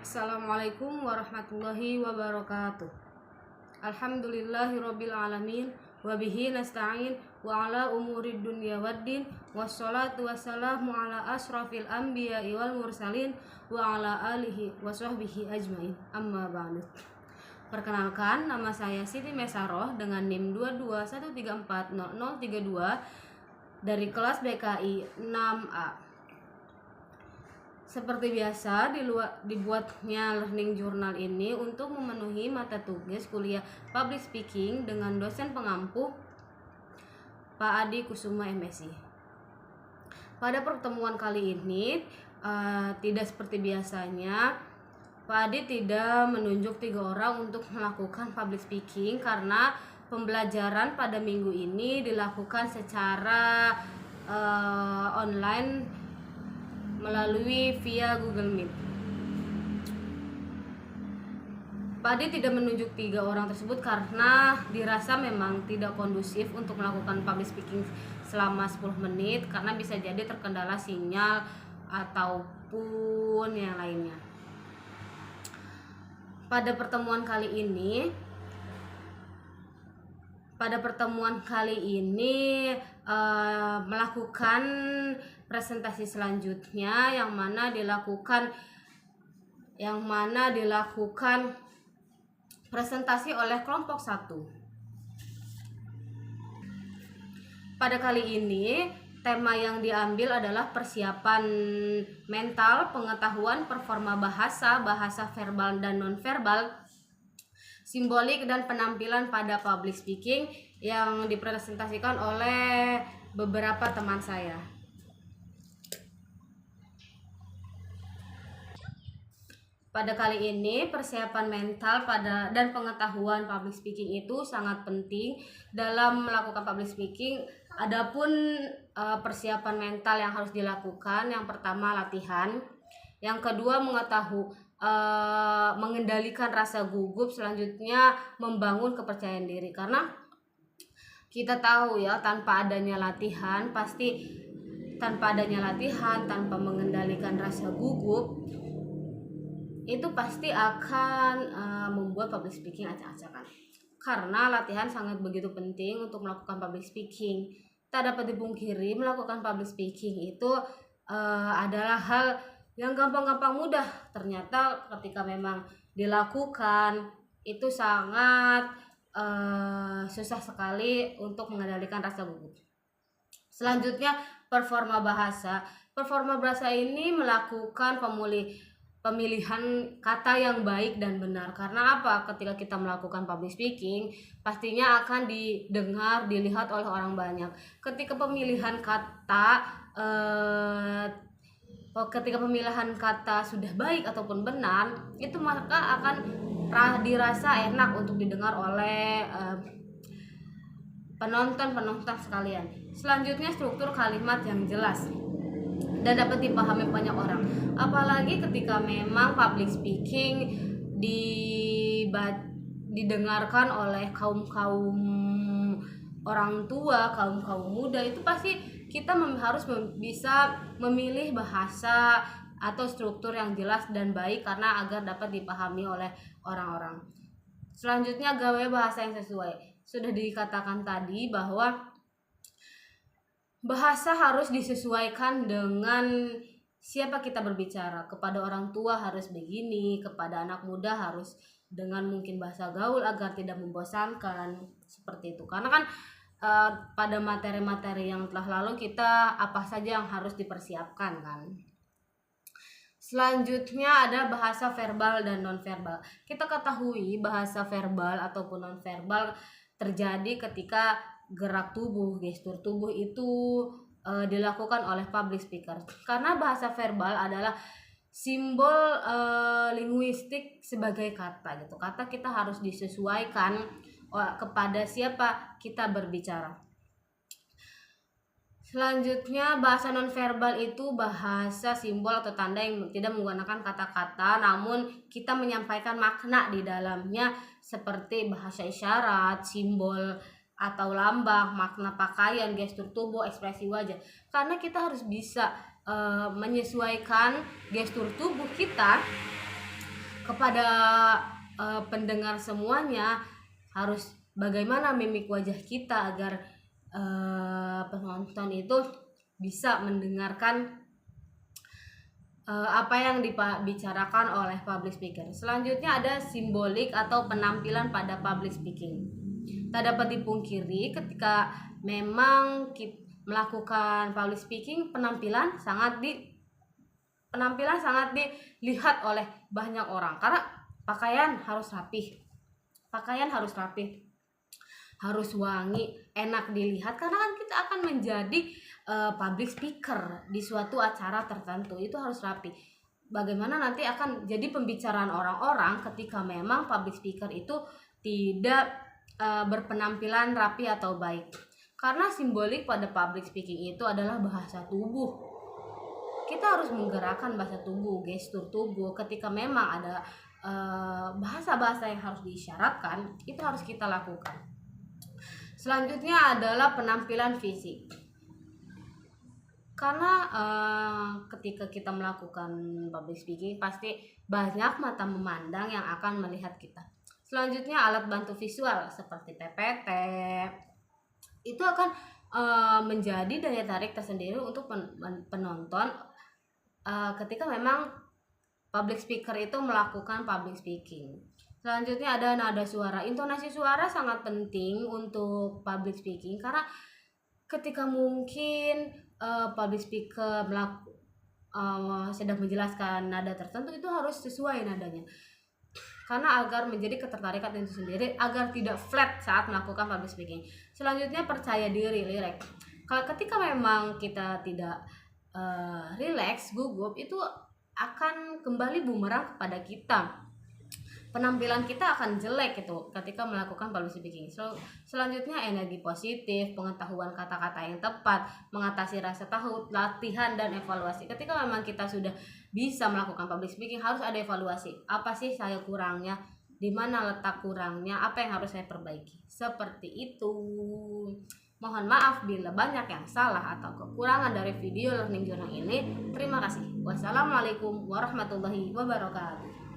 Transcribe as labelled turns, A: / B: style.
A: Assalamualaikum warahmatullahi wabarakatuh. Alhamdulillahirabbil alamin wa bihi nasta'in wa ala umurid dunya waddin wassalatu wassalamu ala asrafil anbiya'i wal mursalin wa ala alihi wa sahbihi ajmain. Amma ba'du. Perkenalkan, nama saya Siti Mesaroh dengan NIM 221340032 dari kelas BKI 6A. Seperti biasa, dibuatnya learning journal ini untuk memenuhi mata tugas kuliah public speaking dengan dosen pengampu Pak Adi Kusuma MSI. Pada pertemuan kali ini tidak seperti biasanya, Pak Adi tidak menunjuk 3 orang untuk melakukan public speaking karena pembelajaran pada minggu ini dilakukan secara online melalui via Google Meet. Pak Adi tidak menunjuk 3 orang tersebut karena dirasa memang tidak kondusif untuk melakukan public speaking selama 10 menit karena bisa jadi terkendala sinyal ataupun yang lainnya. Pada pertemuan kali ini melakukan presentasi selanjutnya yang mana dilakukan presentasi oleh kelompok 1. Pada kali ini tema yang diambil adalah persiapan mental, pengetahuan, performa bahasa verbal dan nonverbal, simbolik dan penampilan pada public speaking yang dipresentasikan oleh beberapa teman saya. Pada kali ini persiapan mental dan pengetahuan public speaking itu sangat penting dalam melakukan public speaking. Adapun persiapan mental yang harus dilakukan, yang pertama latihan, yang kedua mengendalikan rasa gugup, selanjutnya membangun kepercayaan diri. Karena kita tahu ya, tanpa adanya latihan, tanpa mengendalikan rasa gugup, itu pasti akan membuat public speaking acak-acakan. Karena latihan sangat begitu penting untuk melakukan public speaking. Tak dapat dipungkiri, melakukan public speaking itu adalah hal yang gampang-gampang mudah. Ternyata ketika memang dilakukan itu sangat susah sekali untuk mengendalikan rasa gugup. Selanjutnya performa bahasa. Performa bahasa ini melakukan pemilihan kata yang baik dan benar. Karena apa? Ketika kita melakukan public speaking, pastinya akan didengar, dilihat oleh orang banyak. Ketika pemilihan kata sudah baik ataupun benar, itu maka akan dirasa enak untuk didengar oleh penonton sekalian. Selanjutnya struktur kalimat yang jelas dan dapat dipahami banyak orang. Apalagi ketika memang public speaking didengarkan oleh kaum orang tua, kaum muda, itu pasti kita harus bisa memilih bahasa atau struktur yang jelas dan baik karena agar dapat dipahami oleh orang-orang. Selanjutnya gawe bahasa yang sesuai. Sudah dikatakan tadi bahwa bahasa harus disesuaikan dengan siapa kita berbicara. Kepada orang tua harus begini, kepada anak muda harus dengan mungkin bahasa gaul agar tidak membosankan, seperti itu. Karena kan pada materi-materi yang telah lalu kita apa saja yang harus dipersiapkan kan. Selanjutnya ada bahasa verbal dan nonverbal. Kita ketahui bahasa verbal ataupun nonverbal terjadi ketika gerak tubuh, gestur tubuh itu dilakukan oleh public speaker. Karena bahasa verbal adalah simbol linguistik sebagai kata gitu. Kata kita harus disesuaikan kepada siapa kita berbicara. Selanjutnya bahasa nonverbal itu bahasa simbol atau tanda yang tidak menggunakan kata-kata, namun kita menyampaikan makna di dalamnya seperti bahasa isyarat, simbol atau lambang, makna pakaian, gestur tubuh, ekspresi wajah. Karena kita harus bisa menyesuaikan gestur tubuh kita kepada pendengar semuanya, harus bagaimana mimik wajah kita agar penonton itu bisa mendengarkan apa yang dibicarakan oleh public speaker. Selanjutnya ada simbolik atau penampilan pada public speaking. Tak dapat dipungkiri ketika memang melakukan public speaking, penampilan sangat dilihat oleh banyak orang, karena pakaian harus rapih, harus wangi, enak dilihat, karena kan kita akan menjadi public speaker di suatu acara tertentu, itu harus rapi. Bagaimana nanti akan jadi pembicaraan orang-orang ketika memang public speaker itu tidak berpenampilan rapi atau baik. Karena simbolik pada public speaking itu adalah bahasa tubuh. Kita harus menggerakkan bahasa tubuh, gestur tubuh. Ketika memang ada bahasa-bahasa yang harus diisyaratkan, itu harus kita lakukan. Selanjutnya adalah penampilan fisik. Karena ketika kita melakukan public speaking, pasti banyak mata memandang yang akan melihat kita. Selanjutnya alat bantu visual seperti PPT, itu akan menjadi daya tarik tersendiri untuk penonton ketika memang public speaker itu melakukan public speaking. Selanjutnya ada nada suara. Intonasi suara sangat penting untuk public speaking, karena ketika mungkin public speaker sedang menjelaskan nada tertentu, itu harus sesuai nadanya, karena agar menjadi ketertarikan itu sendiri, agar tidak flat saat melakukan public speaking. Selanjutnya percaya diri, rileks. Kalau ketika memang kita tidak rileks, gugup, itu akan kembali bumerang kepada kita. Penampilan kita akan jelek itu ketika melakukan public speaking. Selanjutnya energi positif, pengetahuan kata-kata yang tepat, mengatasi rasa takut, latihan dan evaluasi. Ketika memang kita sudah bisa melakukan public speaking, harus ada evaluasi. Apa sih saya kurangnya? Di mana letak kurangnya? Apa yang harus saya perbaiki? Seperti itu. Mohon maaf bila banyak yang salah atau kekurangan dari video learning journal ini. Terima kasih. Wassalamualaikum warahmatullahi wabarakatuh.